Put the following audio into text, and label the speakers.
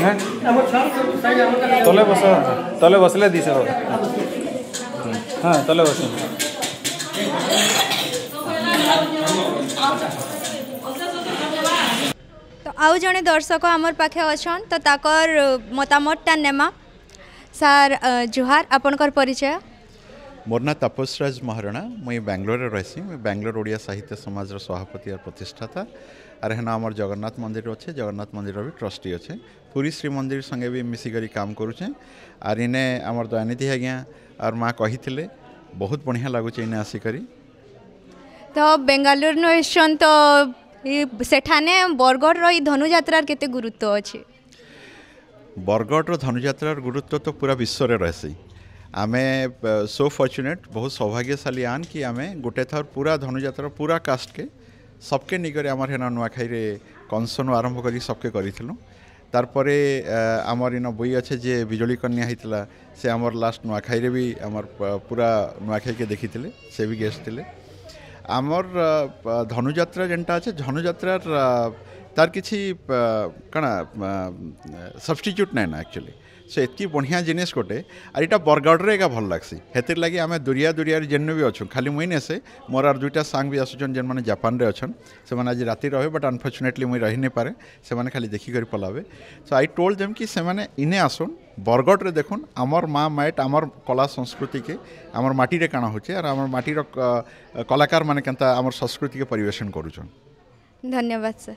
Speaker 1: हैं तले बस तले बसले दिसे हाँ तले बस
Speaker 2: तो आउ जड़े दर्शक आमर पाखे अच्छन तो ताकर मतामतटा नेमा सार जुहार आपनकर परिचय
Speaker 3: मोर ना तपस्राज महाराणा मुई बेंगलोर रही मुई बेंगलोर ओडिया साहित्य समाज सभापति और प्रतिष्ठाता आर हेना आमर जगन्नाथ मंदिर अच्छे जगन्नाथ मंदिर भी ट्रस्टी अच्छे पुरी श्री मंदिर संगे भी मिसिकरी काम करुचे आर इने आमर दयानिधि आज्ञा और माँ कही बहुत बढ़िया लगुच इने आसिकरी
Speaker 2: तो बेंगालुरु नशन तो सेठाने बरगढ़ रो धनुजात्रार केते गुरुत्व अच्छे
Speaker 3: बरगढ़ धनुजात्रार गुरुत्व तो पूरा विश्व में रहसी आमे सो फॉर्चुनेट बहुत सौभाग्यशाली आन कि आमे गोटे थर पूरा धनुजात्रा पूरा कास्ट के सबके निकरे आमर हेना नुआखाई रे कंसन आरंभ करी सबके करिथिलु तारपरे आमर इन बई अच्छे जे बिजली कन्या होता से आमर लास्ट नुआखाई रे भी आमर पूरा नुआखाई के देखी से भी गेस्ट थे आमर धनुजात्रा जेनटा अच्छे धनुजात्रार तार किसी कण सब्सटीट्यूट नाई ना एक्चुअली सो एतकी बढ़िया जिनिस गोटे और यहाँ बरगढ़ एका भल लगसी हेतिर लगी आम दुरिया दुरिया जेन भी अच्छु खाली मुई नेसे मोर और दुईटा सांग भी आसुचन जेन मैंने जापान रे अच्छन से मैंने आज राति रहे बट अनफर्चुनेटली मुई रही नहीं पारे से मैंने खाली देखिक पलावे सो आई टोल्ड देम कि से मैंने इने आसुन बरगढ़ रे देखुन आमर माँ माइट आमर कला संस्कृति के आमर माटी रे काना होचे और आमर माटीर कलाकार माने केनता आमर संस्कृति के परिवेशन करूछन।
Speaker 2: धन्यवाद सर।